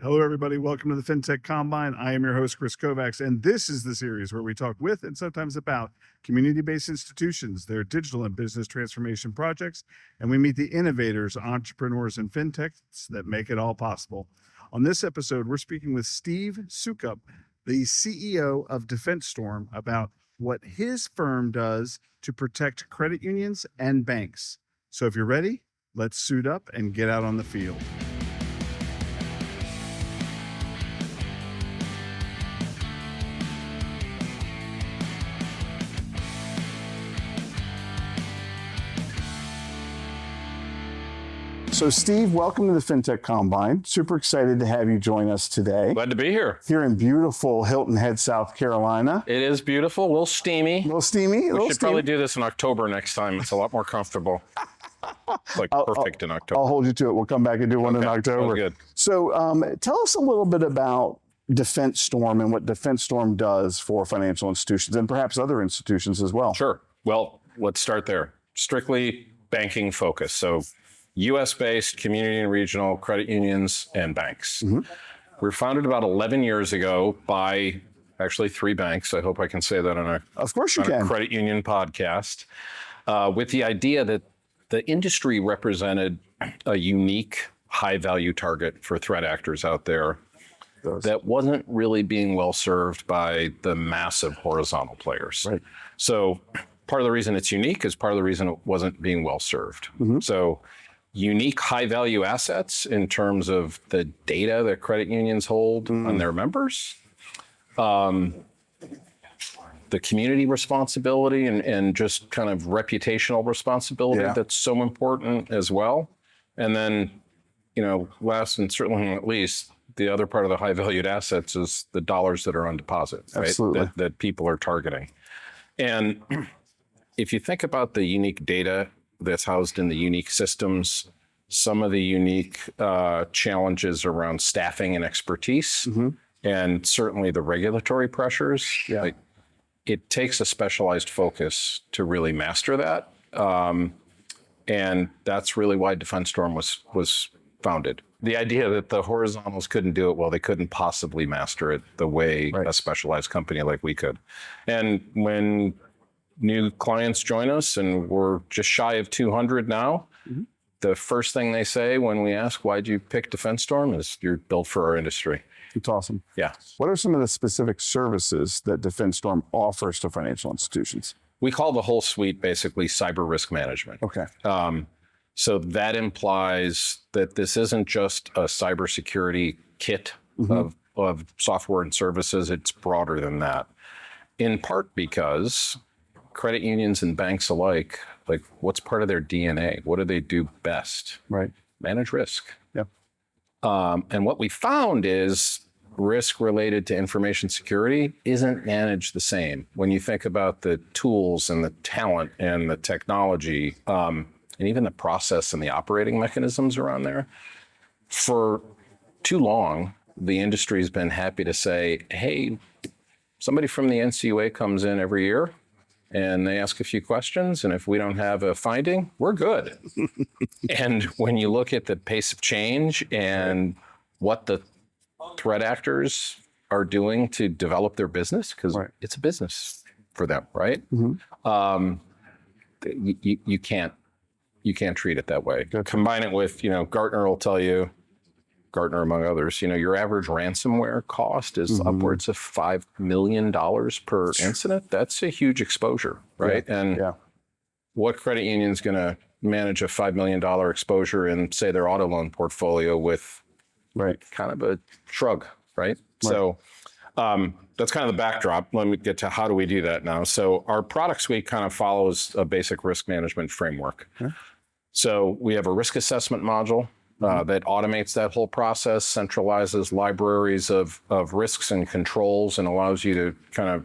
Hello, everybody. Welcome to the Fintech Combine. I am your host, Kris Kovacs, and this is the series where we talk with and sometimes about community-based institutions, their digital and business transformation projects, and we meet the innovators, entrepreneurs, and fintechs that make it all possible. On this episode, we're speaking with Steve Soukup, the CEO of DefenseStorm, about what his firm does to protect credit unions and banks. So if you're ready, let's suit up and get out on the field. So Steve, welcome to the Fintech Combine. Super excited to have you join us today. Glad to be here. Here in beautiful Hilton Head, South Carolina. It is beautiful, a little steamy. A little steamy. We should probably do this in October next time. It's a lot more comfortable. It's like perfect in October. I'll hold you to it. We'll come back and do one in October. Good. So tell us a little bit about DefenseStorm and what DefenseStorm does for financial institutions and perhaps other institutions as well. Sure. Well, let's start there. Strictly banking focus. So U.S.-based community and regional credit unions and banks. Mm-hmm. We were founded about 11 years ago by actually 3 banks. I hope I can say that on a credit union podcast, with the idea that the industry represented a unique high-value target for threat actors out there that wasn't really being well served by the massive horizontal players. Right. So part of the reason it's unique is part of the reason it wasn't being well served. Mm-hmm. So unique high-value assets in terms of the data that credit unions hold on their members, the community responsibility and just kind of reputational responsibility that's so important as well. And then, last and certainly not least, the other part of the high-valued assets is the dollars that are on deposit, right? That people are targeting. And if you think about the unique data that's housed in the unique systems, some of the unique challenges around staffing and expertise, and certainly the regulatory pressures. Yeah. Like, it takes a specialized focus to really master that. And that's really why DefenseStorm was founded. The idea that the horizontals couldn't do it well, they couldn't possibly master it the way a specialized company like we could. And when new clients join us, and we're just shy of 200 now, the first thing they say when we ask, why'd you pick DefenseStorm, is you're built for our industry. It's awesome. Yeah. What are some of the specific services that DefenseStorm offers to financial institutions? We call the whole suite basically cyber risk management. Okay. So that implies that this isn't just a cybersecurity kit of software and services. It's broader than that. In part because credit unions and banks alike, like, what's part of their DNA? What do they do best? Right. Manage risk. Yep. And what we found is risk related to information security isn't managed the same. When you think about the tools and the talent and the technology, and even the process and the operating mechanisms around there, for too long, the industry's been happy to say, hey, somebody from the NCUA comes in every year, and they ask a few questions, and if we don't have a finding, we're good. And when you look at the pace of change and what the threat actors are doing to develop their business, because it's a business for them, right? Mm-hmm. You can't treat it that way. Good. Combine it with, Gartner will tell you, Gartner among others, your average ransomware cost is upwards of $5 million per incident. That's a huge exposure, right? Yeah. And what credit union is going to manage a $5 million exposure in, say, their auto loan portfolio with kind of a shrug, right? So that's kind of the backdrop. Let me get to how do we do that now. So our product suite kind of follows a basic risk management framework. Okay. So we have a risk assessment module that automates that whole process, centralizes libraries of risks and controls, and allows you to kind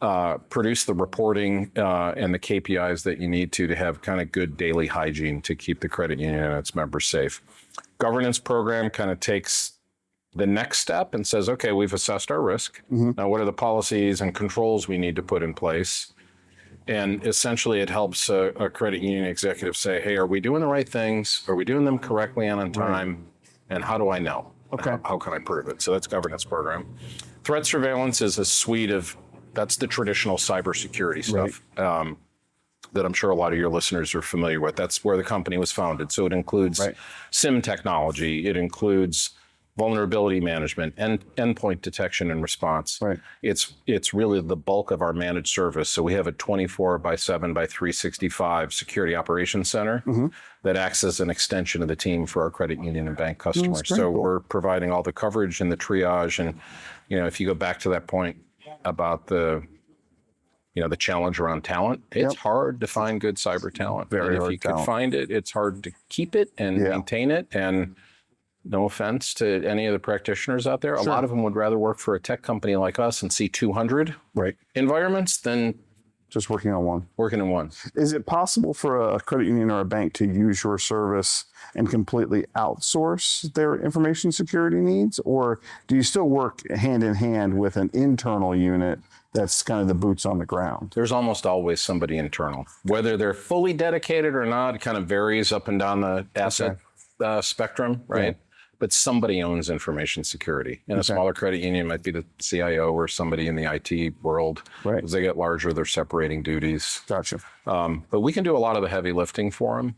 of produce the reporting and the KPIs that you need to have kind of good daily hygiene to keep the credit union and its members safe. Governance program kind of takes the next step and says, okay, we've assessed our risk. Now, what are the policies and controls we need to put in place? And essentially, it helps a credit union executive say, hey, are we doing the right things? Are we doing them correctly and on time? And how do I know? Okay. How can I prove it? So that's governance program. Threat surveillance is a suite of, that's the traditional cybersecurity stuff. That I'm sure a lot of your listeners are familiar with. That's where the company was founded. So it includes SIM technology. It includes vulnerability management and endpoint detection and response. Right. It's really the bulk of our managed service. So we have a 24/7/365 security operations center that acts as an extension of the team for our credit union and bank customers. So we're providing all the coverage and the triage. And, if you go back to that point about the challenge around talent, it's hard to find good cyber talent. Very and if hard you talent. could find it, it's hard to keep it and maintain it. And no offense to any of the practitioners out there, a lot of them would rather work for a tech company like us and see 200 environments than just working on one. Working in one. Is it possible for a credit union or a bank to use your service and completely outsource their information security needs? Or do you still work hand in hand with an internal unit that's kind of the boots on the ground? There's almost always somebody internal. Whether they're fully dedicated or not, it kind of varies up and down the asset spectrum, right? But somebody owns information security. In a smaller credit union, it might be the CIO or somebody in the IT world. Right. As they get larger, they're separating duties. Gotcha. But we can do a lot of the heavy lifting for them.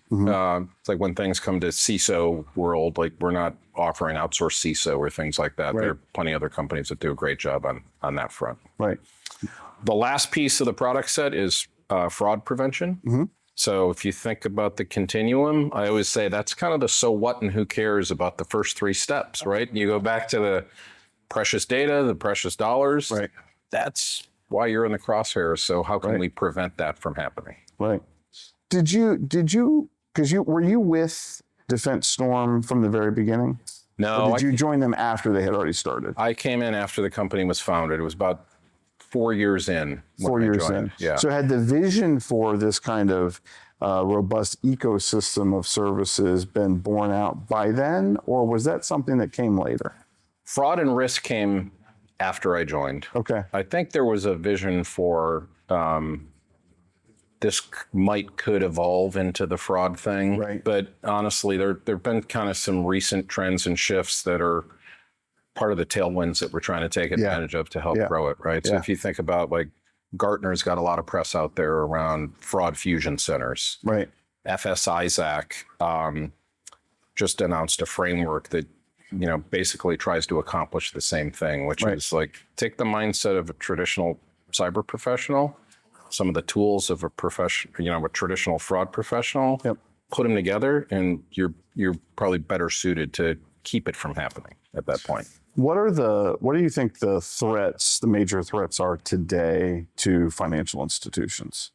It's like when things come to CISO world, like we're not offering outsourced CISO or things like that. There are plenty of other companies that do a great job on that front. Right. The last piece of the product set is fraud prevention. So if you think about the continuum, I always say that's kind of the so what and who cares about the first three steps, right? You go back to the precious data, the precious dollars. Right. That's why you're in the crosshairs. So how can we prevent that from happening? Right. Were you with DefenseStorm from the very beginning? No. Or did you join them after they had already started? I came in after the company was founded. It was about 4 years in. 4 years in. Yeah. So had the vision for this kind of robust ecosystem of services been borne out by then, or was that something that came later? Fraud and risk came after I joined. Okay. I think there was a vision for this could evolve into the fraud thing. Right. But honestly, there've been kind of some recent trends and shifts that are part of the tailwinds that we're trying to take advantage of to help grow it, right? So if you think about like Gartner's got a lot of press out there around fraud fusion centers. Right. FS-ISAC just announced a framework that, basically tries to accomplish the same thing, which is like take the mindset of a traditional cyber professional, some of the tools of a traditional fraud professional, put them together, and you're probably better suited to keep it from happening at that point. What do you think the major threats are today to financial institutions?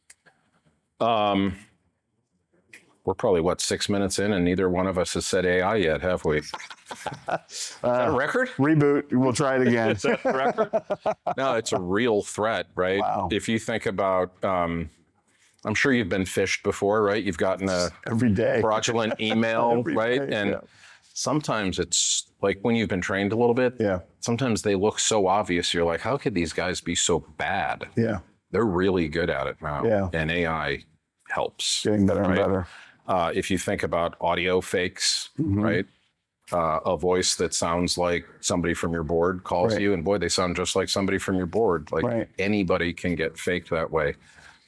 We're probably 6 minutes in, and neither one of us has said AI yet, have we? Is that a record? Reboot. We'll try it again. Is that a record? No, it's a real threat, right? Wow. If you think about, I'm sure you've been phished before, right? You've gotten a every day fraudulent email, Every right? day, And sometimes it's like when you've been trained a little bit, sometimes they look so obvious. You're like, how could these guys be so bad? Yeah. They're really good at it now. Yeah. And AI helps. Getting better and better. If you think about audio fakes, right? A voice that sounds like somebody from your board calls you, and boy, they sound just like somebody from your board. Like anybody can get faked that way.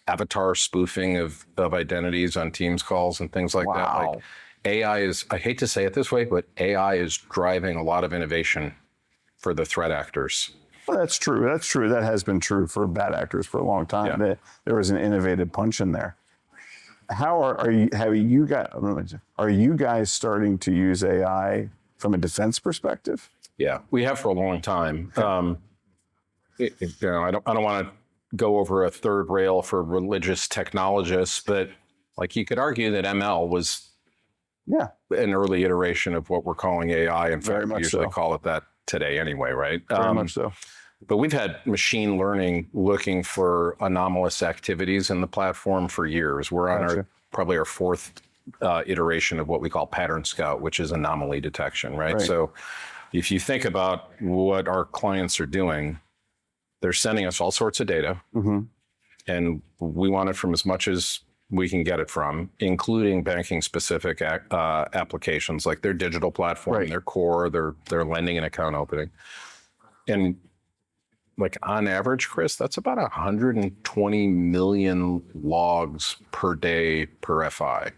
Avatar spoofing of identities on Teams calls and things like that. Like AI is, I hate to say it this way, but AI is driving a lot of innovation for the threat actors. Well, that's true. That's true. That has been true for bad actors for a long time. Yeah. There was an innovative punch in there. How are you guys starting to use AI from a defense perspective? Yeah, we have for a long time. I don't want to go over a third rail for religious technologists, but like you could argue that ML was an early iteration of what we're calling AI. In fact, we usually call it that today anyway, right? Very much so. But we've had machine learning looking for anomalous activities in the platform for years. We're on probably our fourth iteration of what we call Pattern Scout, which is anomaly detection, right? So if you think about what our clients are doing, they're sending us all sorts of data, and we want it from as much as we can get it from, including banking specific applications like their digital platform, Right. their core, their lending and account opening. And like on average, Chris, that's about 120 million logs per day per FI.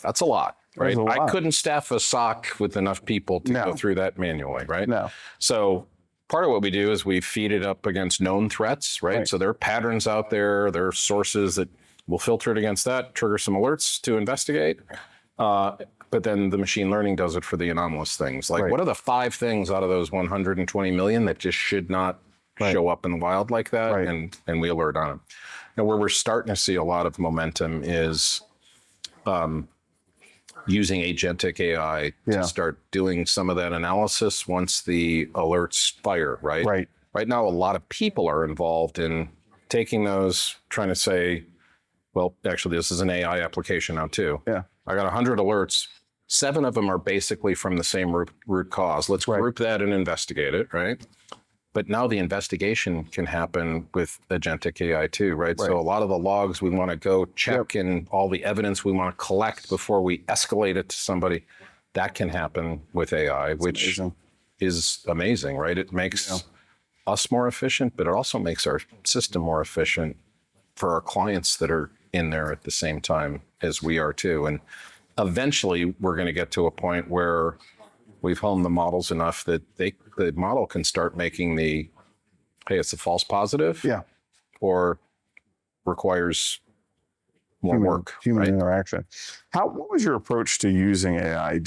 That's a lot, right? That's a lot. I couldn't staff a SOC with enough people to go through that manually, right? No. So part of what we do is we feed it up against known threats, right? So there are patterns out there, there are sources that will filter it against that, trigger some alerts to investigate. But then the machine learning does it for the anomalous things. Like what are the 5 things out of those 120 million that just should not show up in the wild like that? And we alert on them. Now, where we're starting to see a lot of momentum is using agentic AI to start doing some of that analysis once the alerts fire, right? Right now, a lot of people are involved in taking those, trying to say, well, actually, this is an AI application now too. I got 100 alerts. 7 of them are basically from the same root cause. Let's group that and investigate it, right? But now the investigation can happen with agentic AI too, right? So a lot of the logs we want to go check and all the evidence we want to collect before we escalate it to somebody, that can happen with AI, which is amazing, right? It makes us more efficient, but it also makes our system more efficient for our clients that are in there at the same time as we are too. And eventually we're going to get to a point where we've honed the models enough that the model can start making the, hey, it's a false positive, or requires more work, human interaction. What was your approach to using AI?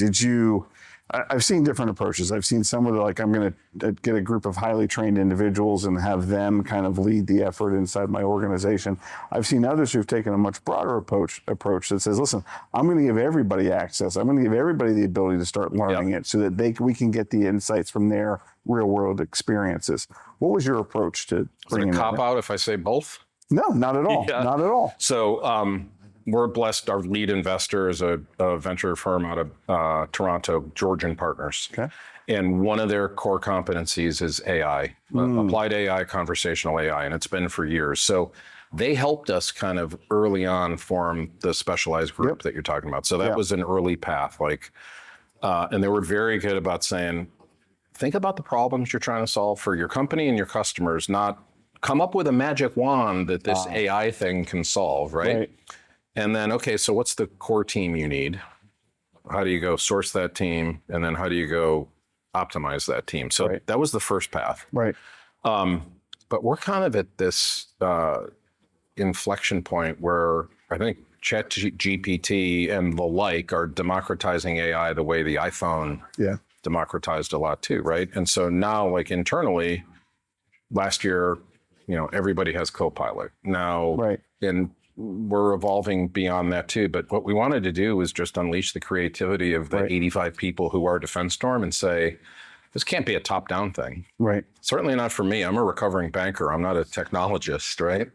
I've seen different approaches. I've seen some of the, like, I'm going to get a group of highly trained individuals and have them kind of lead the effort inside my organization. I've seen others who've taken a much broader approach that says, listen, I'm going to give everybody access. I'm going to give everybody the ability to start learning it so that we can get the insights from their real world experiences. What was your approach to bringing that? Is it a that cop out if I say both? No, not at all. Not at all. So we're blessed. Our lead investor is a venture firm out of Toronto, Georgian Partners. And one of their core competencies is AI, applied AI, conversational AI, and it's been for years. So they helped us kind of early on form the specialized group that you're talking about. So that was an early path, and they were very good about saying, think about the problems you're trying to solve for your company and your customers, not come up with a magic wand that this AI thing can solve, right? And then, okay, so what's the core team you need? How do you go source that team? And then how do you go optimize that team? So that was the first path. But we're kind of at this inflection point where I think ChatGPT and the like are democratizing AI the way the iPhone democratized a lot too, right? And so now, like internally, last year, everybody has Copilot now, and we're evolving beyond that too. But what we wanted to do was just unleash the creativity of the 85 people who are DefenseStorm and say, this can't be a top-down thing. Certainly not for me. I'm a recovering banker. I'm not a technologist, right?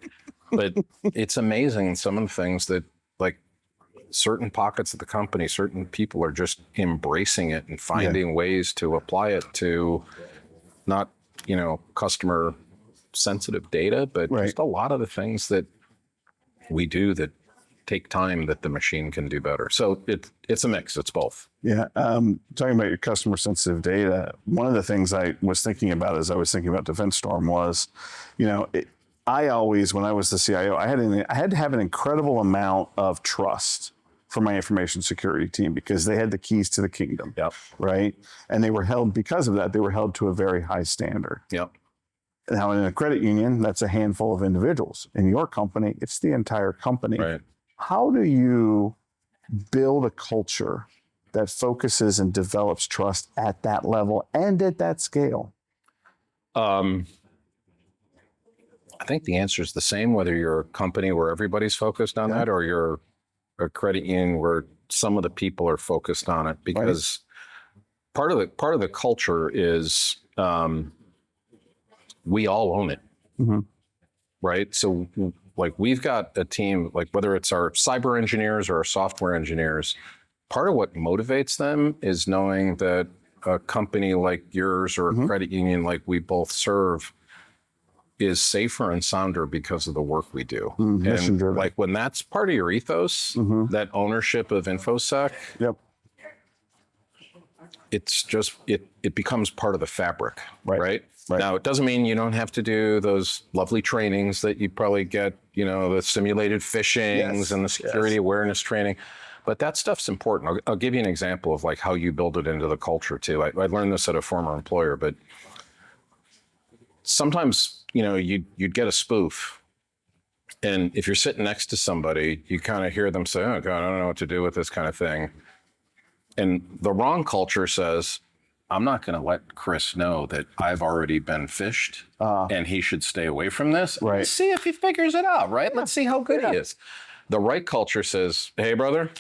But it's amazing some of the things that, like, certain pockets of the company, certain people are just embracing it and finding ways to apply it to not, customer sensitive data, but just a lot of the things that we do that take time that the machine can do better. So it's a mix. It's both. Talking about your customer sensitive data, one of the things I was thinking about as I was thinking about DefenseStorm was, I always, when I was the CIO, I had to have an incredible amount of trust for my information security team because they had the keys to the kingdom, right? And they were held, because of that, they were held to a very high standard. Now, in a credit union, that's a handful of individuals. In your company, it's the entire company. How do you build a culture that focuses and develops trust at that level and at that scale? I think the answer is the same, whether you're a company where everybody's focused on that or you're a credit union where some of the people are focused on it. Because part of the culture is we all own it, right? So like we've got a team, like whether it's our cyber engineers or our software engineers, part of what motivates them is knowing that a company like yours or a credit union like we both serve is safer and sounder because of the work we do. Mission And driven. like when that's part of your ethos, that ownership of InfoSec, Yep. it's just, it becomes part of the fabric, Right. right? Right. Now, it doesn't mean you don't have to do those lovely trainings that you probably get, the simulated phishings Yes. and the security Yes. awareness training. But that stuff's important. I'll give you an example of like how you build it into the culture too. I learned this at a former employer, but sometimes, you'd get a spoof. And if you're sitting next to somebody, you kind of hear them say, oh God, I don't know what to do with this kind of thing. And the wrong culture says, I'm not going to let Kris know that I've already been phished and he should stay away from this. Right. Let's see if he figures it out, right? Let's see how good he is. The right culture says, hey, brother,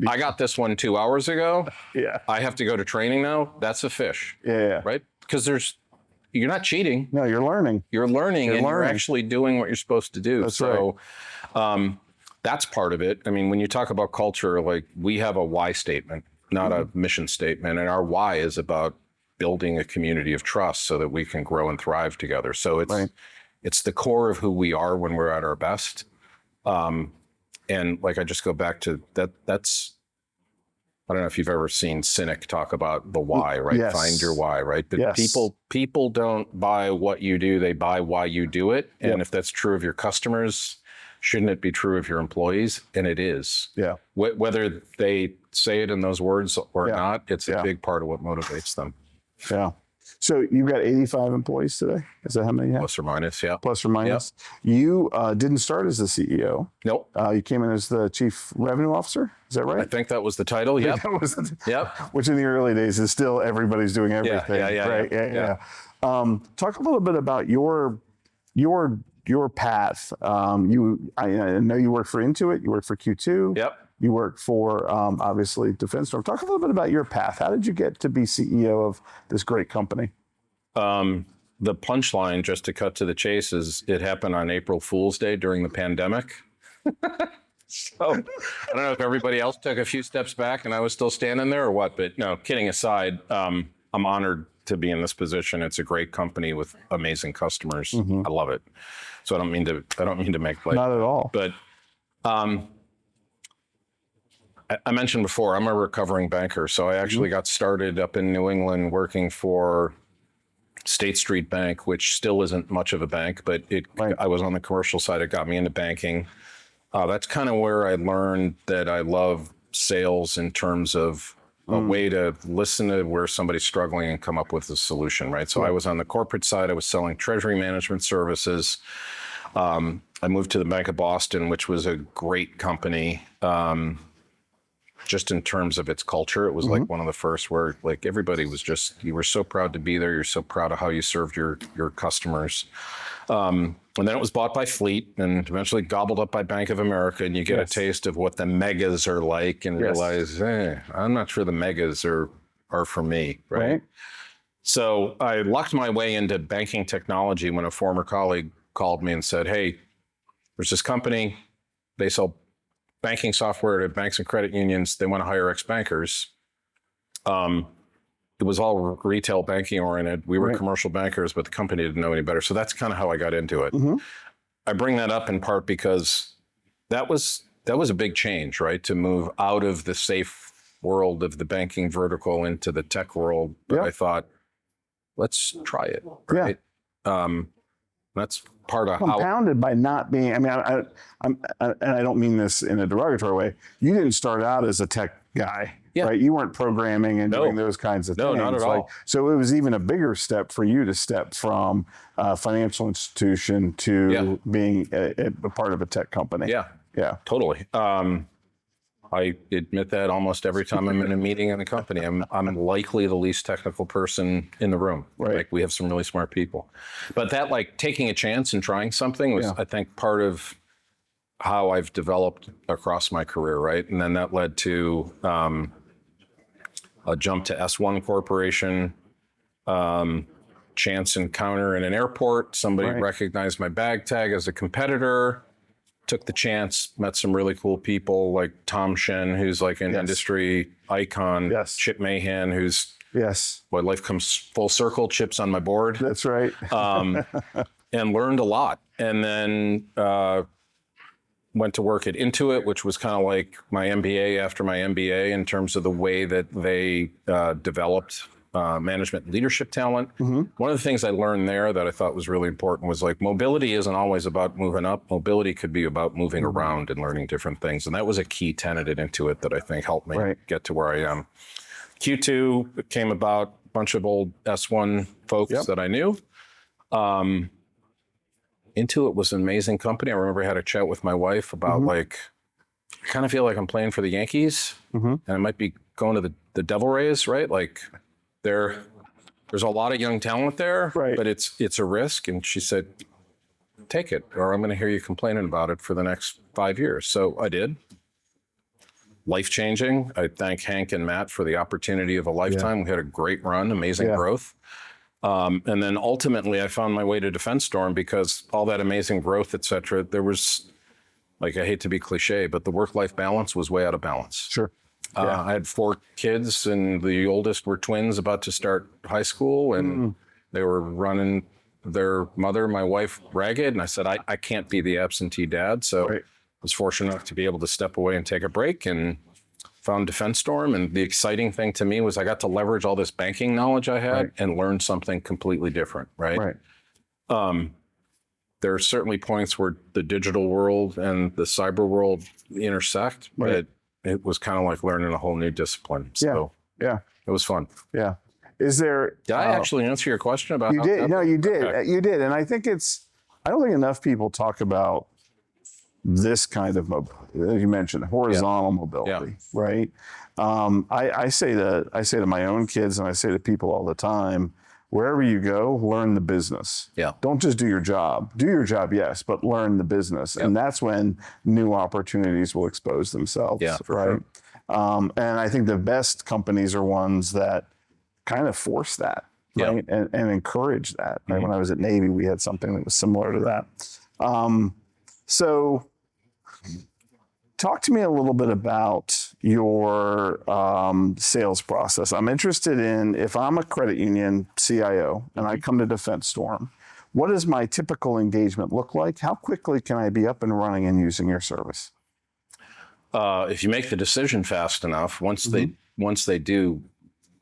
I got this one 2 hours ago. Yeah. I have to go to training now. That's a phish. Yeah. Right? Because you're not cheating. No, you're learning. You're learning and you're learning. actually doing what you're supposed to do. That's right. That's part of it. I mean, when you talk about culture, like we have a why statement, not a mission statement. And our why is about building a community of trust so that we can grow and thrive together. So it's the core of who we are when we're at our best. And like, I just go back to that's, I don't know if you've ever seen Cynic talk about the why, right? Yes. Find your why, right? But Yes. people don't buy what you do, they buy why you do it. And if that's true of your customers, shouldn't it be true of your employees? And it is. Yeah. Whether they say it in those words or not, it's a Yeah. big part of what motivates them. Yeah. So you've got 85 employees today. Is that how many you have? Plus or minus, yeah. Plus or minus. You didn't start as the CEO. Nope. You came in as the chief revenue officer. Is that right? I think that was the title. Yep. That was Yep. Which in the early days is still everybody's doing everything. yeah, Right. yeah. Talk a little bit about your path. I know you work for Intuit. You work for Q2. Yep. You work for obviously DefenseStorm. Talk a little bit about your path. How did you get to be CEO of this great company? The punchline, just to cut to the chase, is it happened on April Fool's Day during the pandemic. So I don't know if everybody else took a few steps back and I was still standing there or what, but no, kidding aside, I'm honored to be in this position. It's a great company with amazing customers. I love it. So I don't mean to make light. Not at all. But I mentioned before, I'm a recovering banker. So I actually got started up in New England working for State Street Bank, which still isn't much of a bank, but I was on the commercial side. It got me into banking. That's kind of where I learned that I love sales in terms of a way to listen to where somebody's struggling and come up with a solution, right? So I was on the corporate side. I was selling treasury management services. I moved to the Bank of Boston, which was a great company. Just in terms of its culture, it was like one of the first where like everybody was just, you were so proud to be there. You're so proud of how you served your customers. And then it was bought by Fleet and eventually gobbled up by Bank of America. And you get a taste of what the megas are like and realize, I'm not sure the megas are for me, right? So I lucked my way into banking technology when a former colleague called me and said, hey, there's this company, they sell banking software to banks and credit unions. They want to hire ex-bankers. It was all retail banking oriented. We were commercial bankers, but the company didn't know any better. So that's kind of how I got into it. I bring that up in part because that was a big change, right? To move out of the safe world of the banking vertical into the tech world. But I thought, let's try it, right? That's part of compounded by not being. I mean, I'm, and I don't mean this in a derogatory way. You didn't start out as a tech guy, right? You weren't programming and doing those kinds of things. No, not at all. So it was even a bigger step for you to step from a financial institution to being a part of a tech company. Yeah, totally. I admit that almost every time I'm in a meeting in a company. I'm likely the least technical person in the room. Like we have some really smart people. But that like taking a chance and trying something was, I think, part of how I've developed across my career, right? And then that led to a jump to S1 Corporation, chance encounter in an airport. Somebody recognized my bag tag as a competitor. Took the chance, met some really cool people like Tom Shen, who's like an industry icon, Chip Mahan, who's Yes. Boy, life comes full circle, chips on my board, That's right. and learned a lot. And then went to work at Intuit, which was kind of like my MBA after my MBA in terms of the way that they developed management and leadership talent. One of the things I learned there that I thought was really important was like mobility isn't always about moving up. Mobility could be about moving around and learning different things. And that was a key tenet at Intuit that I think helped me get to where I am. Q2 came about, a bunch of old S1 folks that I knew. Intuit was an amazing company. I remember I had a chat with my wife about like, I kind of feel like I'm playing for the Yankees and I might be going to the Devil Rays, right? Like there's a lot of young talent there, but it's a risk. And she said, take it, or I'm going to hear you complaining about it for the next 5 years. So I did. Life-changing. I thank Hank and Matt for the opportunity of a lifetime. We had a great run, amazing growth. And then ultimately I found my way to DefenseStorm because all that amazing growth, et cetera, there was, like, I hate to be cliche, but the work-life balance was way out of balance. Sure. I had 4 kids and the oldest were twins about to start high school and they were running their mother, my wife, ragged. And I said, I can't be the absentee dad. So I was fortunate enough to be able to step away and take a break and found DefenseStorm. And the exciting thing to me was I got to leverage all this banking knowledge I had and learn something completely different, right? There are certainly points where the digital world and the cyber world intersect, but it was kind of like learning a whole new discipline. So it was fun. Yeah. Is there... Did I actually answer your question about... You did. No, you did. Okay. You did. And I think I don't think enough people talk about this kind of mobility, as you mentioned, horizontal mobility, right? I say to my own kids and I say to people all the time, wherever you go, learn the business. Don't just do your job. Do your job, yes, but learn the business. And that's when new opportunities will expose themselves, right? Sure. And I think the best companies are ones that kind of force that, right? And encourage that. Right? When I was at Navy, we had something that was similar to that. So talk to me a little bit about your sales process. I'm interested in, if I'm a credit union CIO and I come to DefenseStorm, what does my typical engagement look like? How quickly can I be up and running and using your service? If you make the decision fast enough, once they do,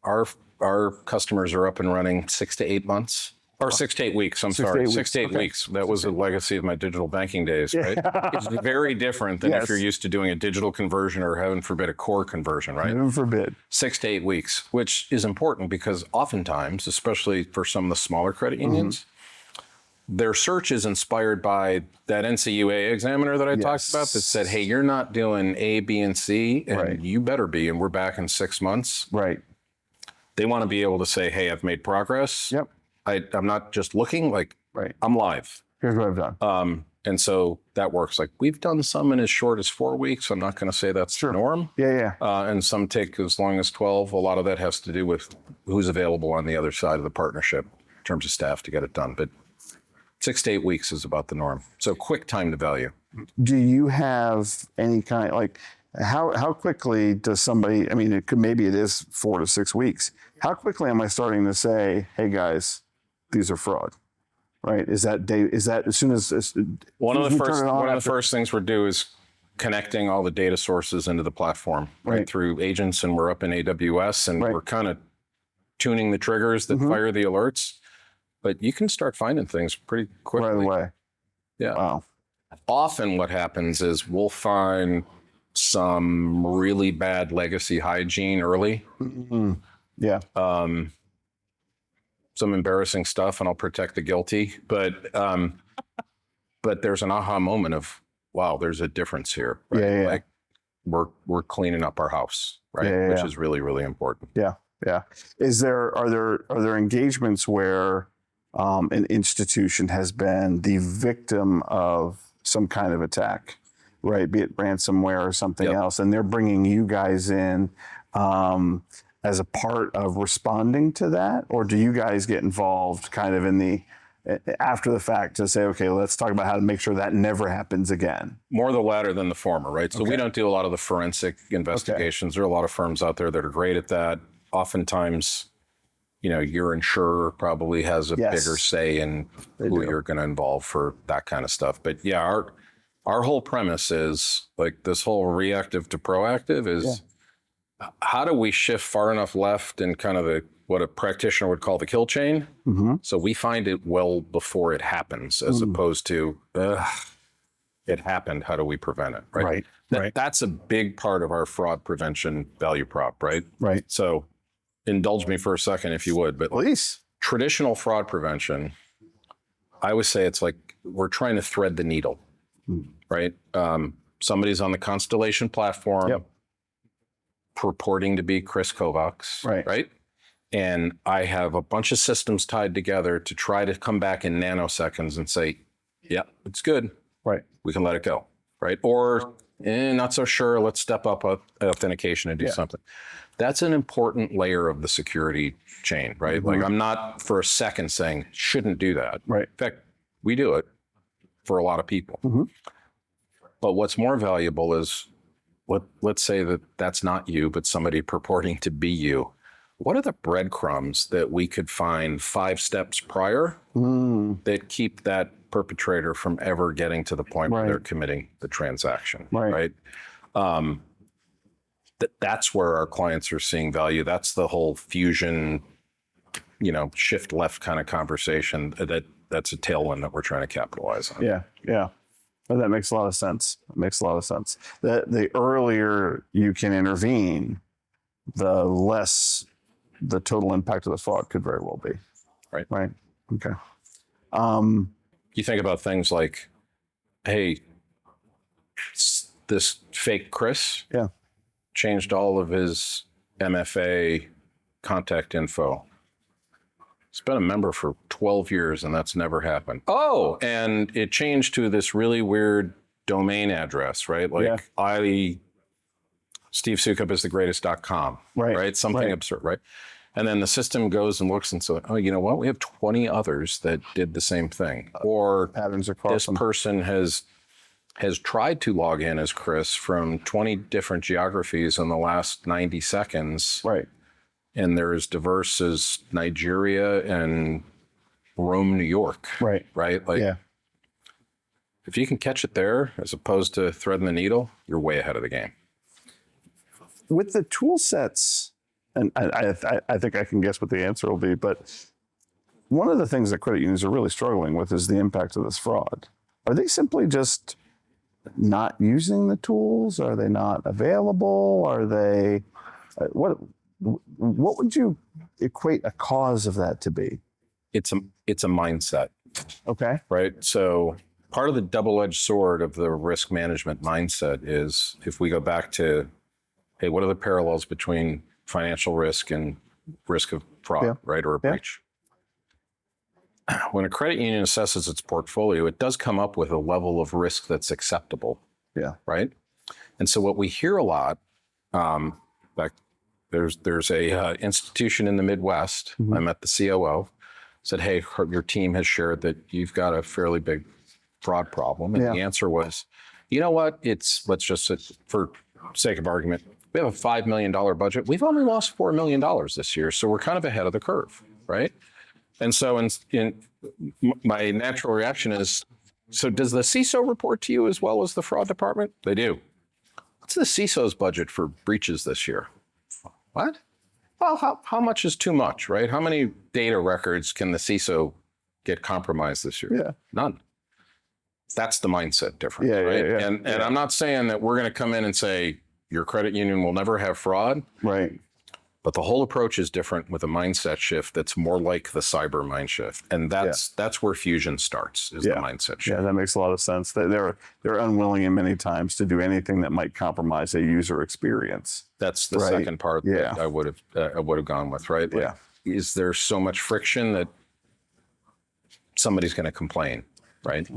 our customers are up and running 6 to 8 months. Or 6 to 8 weeks, I'm sorry. 6 to 8 weeks. That was a legacy of my digital banking days, right? It's very different than if you're used to doing a digital conversion or, heaven forbid, a core conversion, right? Heaven forbid. 6 to 8 weeks, which is important because oftentimes, especially for some of the smaller credit unions, their search is inspired by that NCUA examiner that I talked about that said, hey, you're not doing A, B, and C, and you better be, and we're back in 6 months. Right. They want to be able to say, hey, I've made progress. Yep. I'm not just looking, like, I'm live. Here's what I've done. And so that works. Like, we've done some in as short as 4 weeks. I'm not going to say that's the norm. And some take as long as 12. A lot of that has to do with who's available on the other side of the partnership in terms of staff to get it done. But 6 to 8 weeks is about the norm. So quick time to value. Do you have any kind, like, how quickly does somebody, I mean, maybe it is 4 to 6 weeks. How quickly am I starting to say, hey guys, these are fraud, right? Is that as soon as one of the first things we do is connecting all the data sources into the platform, right? Through agents, and we're up in AWS, and we're kind of tuning the triggers that fire the alerts. But you can start finding things pretty quickly. Right away. Yeah. Wow. Often what happens is we'll find some really bad legacy hygiene early. Yeah. Some embarrassing stuff, and I'll protect the guilty. But there's an aha moment of, wow, there's a difference here. Right? Like we're cleaning up our house, right? Which is really, really important. Yeah. Are there engagements where an institution has been the victim of some kind of attack, right? Be it ransomware or something else, and they're bringing you guys in as a part of responding to that? Or do you guys get involved kind of in the after the fact to say, okay, let's talk about how to make sure that never happens again? More the latter than the former, right? So we don't do a lot of the forensic investigations. There are a lot of firms out there that are great at that. Oftentimes your insurer probably has a Yes. bigger say in who you're going to involve for that kind of stuff. But yeah, our whole premise is like this whole reactive to proactive is how do we shift far enough left in kind of what a practitioner would call the kill chain. So we find it well before it happens, as opposed to it happened. How do we prevent it? Right. That's a big part of our fraud prevention value prop. Right. So indulge me for a second, if you would, but Please. traditional fraud prevention, I would say it's like we're trying to thread the needle, right? Somebody's on the Constellation platform purporting to be Kris Kovacs, right? And I have a bunch of systems tied together to try to come back in nanoseconds and say, yeah, it's good. We can let it go, right? Or not so sure, let's step up authentication and do something. That's an important layer of the security chain, right? Like I'm not for a second saying shouldn't do that. In fact, we do it for a lot of people. But what's more valuable is let's say that that's not you, but somebody purporting to be you. What are the breadcrumbs that we could find 5 steps prior that keep that perpetrator from ever getting to the point where they're committing the transaction, right? That's where our clients are seeing value. That's the whole fusion, shift left kind of conversation. That's a tailwind that we're trying to capitalize on. Yeah. Well, that makes a lot of sense. The earlier you can intervene, the less the total impact of the fraud could very well be. Right. Okay. You think about things like, hey, this fake Chris changed all of his MFA contact info. He's been a member for 12 years and that's never happened. Oh, and it changed to this really weird domain address, right? Like Steve Soukup is the greatest.com, right? Something absurd, right? And then the system goes and looks and says, oh, you know what? We have 20 others that did the same thing. Or patterns across this person has tried to log in as Chris from 20 different geographies in the last 90 seconds. And they're as diverse as Nigeria and Rome, New York. Like, if you can catch it there, as opposed to threading the needle, you're way ahead of the game. With the tool sets, and I think I can guess what the answer will be, but one of the things that credit unions are really struggling with is the impact of this fraud. Are they simply just not using the tools? Are they not available? Are they, what would you equate a cause of that to be? It's a mindset. Okay. Right. So part of the double-edged sword of the risk management mindset is if we go back to, hey, what are the parallels between financial risk and risk of fraud, right? Or a breach. When a credit union assesses its portfolio, it does come up with a level of risk that's acceptable. Right. And so what we hear a lot, there's a institution in the Midwest. I met the COO, said, hey, your team has shared that you've got a fairly big fraud problem. And the answer was, you know what? Let's just, for sake of argument, we have a $5 million budget. We've only lost $4 million this year. So we're kind of ahead of the curve, right? And so my natural reaction is, so does the CISO report to you as well as the fraud department? They do. What's the CISO's budget for breaches this year? What? Well, how much is too much, right? How many data records can the CISO get compromised this year? None. That's the mindset difference, right? And I'm not saying that we're going to come in and say, your credit union will never have fraud. But the whole approach is different with a mindset shift that's more like the cyber mind shift. And that's where fusion starts, is the mindset shift. Yeah, that makes a lot of sense. They're unwilling in many times to do anything that might compromise a user experience. That's the second part that I would have gone with, right? Like, is there so much friction that somebody's going to complain, right?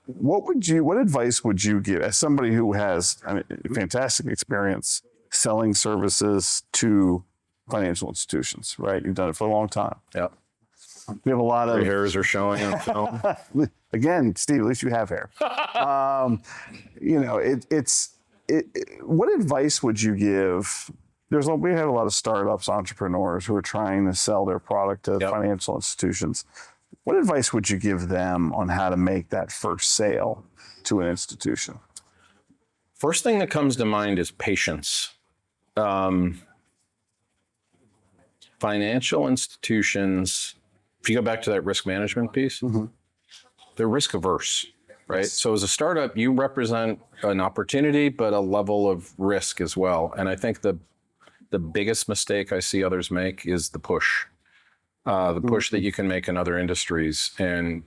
What advice would you give as somebody who has fantastic experience selling services to financial institutions, right? You've done it for a long time. We have a lot of Your hairs are showing on film. Again, Steve, at least you have hair. What advice would you give we have a lot of startups, entrepreneurs who are trying to sell their product to Yep. financial institutions. What advice would you give them on how to make that first sale to an institution? First thing that comes to mind is patience. Financial institutions, if you go back to that risk management piece, they're risk averse, right? So as a startup, you represent an opportunity, but a level of risk as well. And I think the biggest mistake I see others make is the push that you can make in other industries. And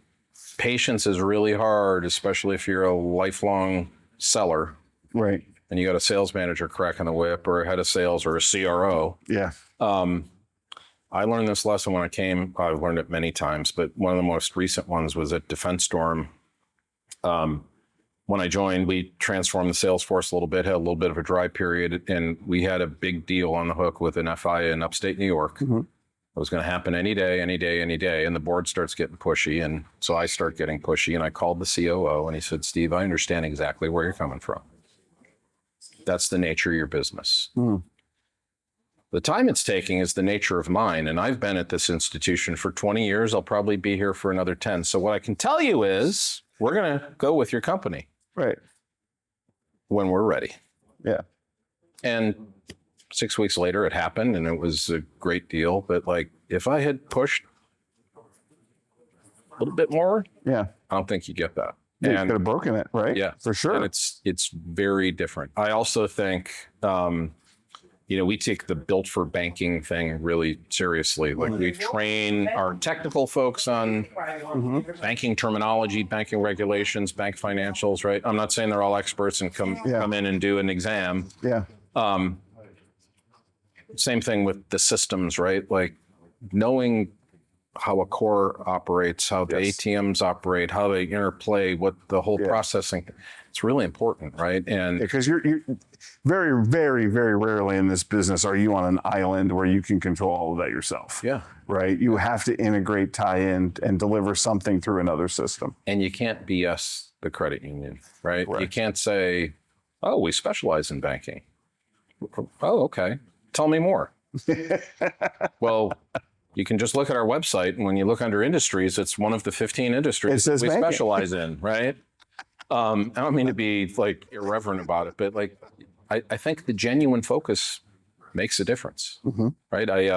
patience is really hard, especially if you're a lifelong seller. Right. And you got a sales manager cracking the whip, or a head of sales, or a CRO. Yeah. I learned this lesson when I came. I've learned it many times, but one of the most recent ones was at DefenseStorm. When I joined, we transformed the sales force a little bit, had a little bit of a dry period, and we had a big deal on the hook with an FI in upstate New York. It was going to happen any day, any day, any day. And the board starts getting pushy. And so I start getting pushy, and I called the COO, and he said, Steve, I understand exactly where you're coming from. That's the nature of your business. The time it's taking is the nature of mine. And I've been at this institution for 20 years. I'll probably be here for another 10. So what I can tell you is we're going to go with your company Right. when we're ready. Yeah. And 6 weeks later, it happened, and it was a great deal. But like, if I had pushed a little bit more, Yeah. I don't think you get that. You And could have broken it, right? yeah, For sure. and it's very different. I also think, we take the built for banking thing really seriously. Like, we train our technical folks on banking terminology, banking regulations, bank financials, right? I'm not saying they're all experts and come in and do an exam. Yeah. Same thing with the systems, right? Like, knowing how a core operates, how the ATMs operate, how they interplay, what the whole processing, it's really important, right? And Because you're very, very, very rarely in this business are you on an island where you can control all of that yourself. yeah, Right. You have to integrate, tie in, and deliver something through another system. and you can't BS the credit union, right? Right. You can't say, oh, we specialize in banking. Oh, okay. Tell me more. Well, you can just look at our website, and when you look under industries, it's one of the 15 industries It says we banking. specialize in, right? I don't mean to be like irreverent about it, but like, I think the genuine focus makes a difference, right? I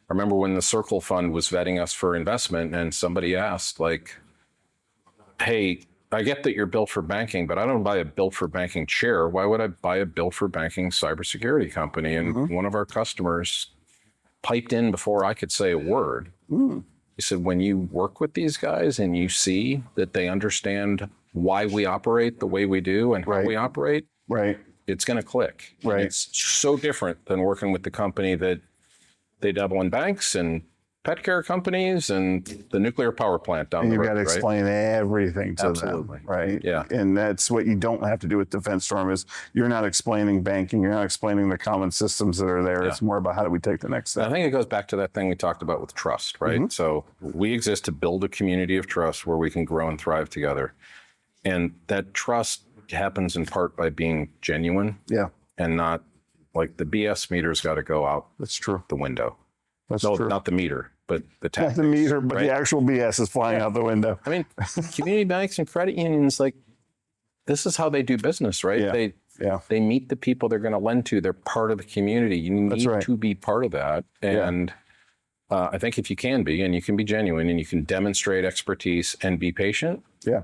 remember when the Circle Fund was vetting us for investment, and somebody asked, like, hey, I get that you're built for banking, but I don't buy a built for banking chair. Why would I buy a built for banking cybersecurity company? And one of our customers piped in before I could say a word. He said, when you work with these guys and you see that they understand why we operate the way we do and how we operate, Right. it's going to click. And Right. it's so different than working with the company that they dabble in banks and pet care companies and the nuclear power plant down And the you've road, got to right? explain everything to Absolutely. them, right? Yeah. And that's what you don't have to do with DefenseStorm is you're not explaining banking, you're not explaining the common systems that are there. Yeah. It's more about how do we take the next I step. think it goes back to that thing we talked about with trust, right? So we exist to build a community of trust where we can grow and thrive together. And that trust happens in part by being genuine Yeah, and not like the BS meter's got to go out that's true. the window. That's No, true. not the meter, but the Not tactics. the meter, but right? the actual BS is flying out the window. I mean, community banks and credit unions, like, this is how they do business, right? Yeah. Yeah. They meet the people they're going to lend to. They're part of the community. You need right. to be part of that. And I think if you can be, and you can be genuine, and you can demonstrate expertise and be patient. Yeah.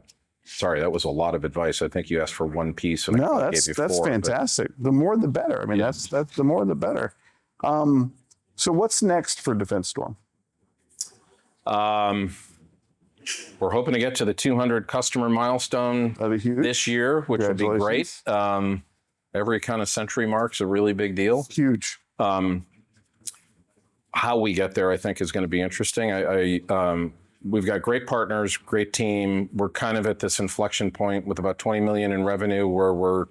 Sorry, that was a lot of advice. I think you asked for one piece, and No, I that's gave you four. but- fantastic. The more the better. I mean, that's the more the better. So what's next for DefenseStorm? We're hoping to get to the 200 customer milestone That'd be huge. this year, which would be great. Every kind of century mark's a really big deal. Huge. How we get there, I think, is going to be interesting. We've got great partners, great team. We're kind of at this inflection point with about 20 million in revenue, where we're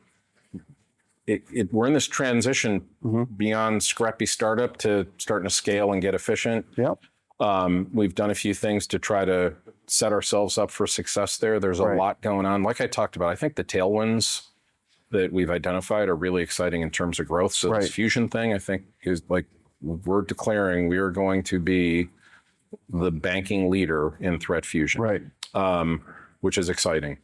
in this transition beyond scrappy startup to starting to scale and get efficient. Yep. We've done a few things to try to set ourselves up for success there. There's a lot going on. Like I talked about, I think the tailwinds that we've identified are really exciting in terms of growth. So Right. this fusion thing, I think, is like we're declaring we are going to be the banking leader in threat fusion, Right. which is exciting.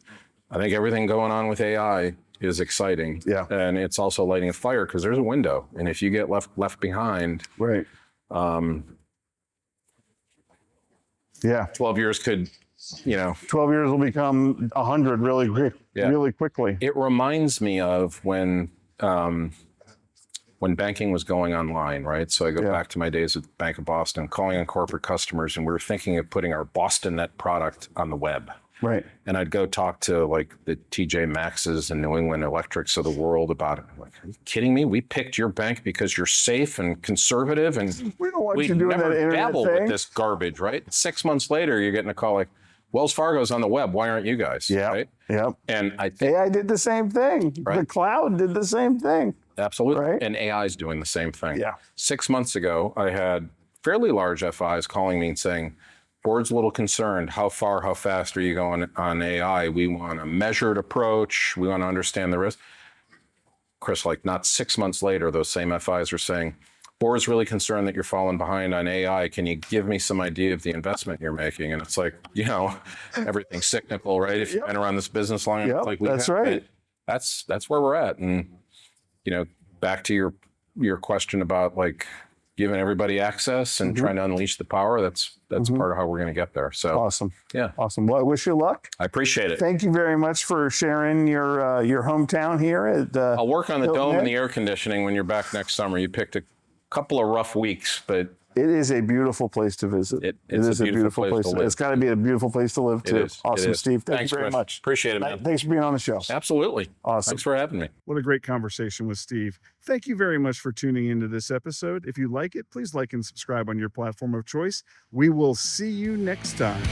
I think everything going on with AI is exciting. Yeah. And it's also lighting a fire because there's a window. And if you get left behind, Right. Yeah. 12 years could, 12 years will become 100 really quickly. It reminds me of when banking was going online, right? So I go back to my days at Bank of Boston, calling on corporate customers, and we were thinking of putting our Boston Net product on the web. Right. And I'd go talk to like the TJ Maxx's and New England Electrics of the world about it. I'm like, are you kidding me? We picked your bank because you're safe and conservative, and We don't want we you doing never that internet dabble thing. with this garbage, right? 6 months later, you're getting a call like, Wells Fargo's on the web. Why aren't you guys? Yeah. Right? Yep. And I think AI did the same thing. Right. The cloud did the same thing. absolutely, Right. and AI is doing the same thing. Yeah. 6 months ago, I had fairly large FIs calling me and saying, board's a little concerned. How far, how fast are you going on AI? We want a measured approach. We want to understand the risk. Kris, like not 6 months later, those same FIs are saying, board's really concerned that you're falling behind on AI. Can you give me some idea of the investment you're making? And it's like, everything's cyclical, right? If you've been around this business long enough, Yep, like we that's have, right. That's where we're at. And, back to your question about like giving everybody access and trying to unleash the power, that's part of how we're going to get there. So Awesome. yeah, Awesome. Well, I wish you luck. I appreciate it. Thank you very much for sharing your hometown here at I'll work on the Hilton dome and Head. the air conditioning when you're back next summer. You picked a couple of rough weeks, but It is a beautiful place to visit. It is a beautiful place to live. It's got to be a beautiful place to live too. is. It Awesome, is. Steve. Thank Thanks, you very Kris. much. Appreciate it, man. Thanks for being on the show. Absolutely. Awesome. Thanks for having me. What a great conversation with Steve. Thank you very much for tuning into this episode. If you like it, please like and subscribe on your platform of choice. We will see you next time.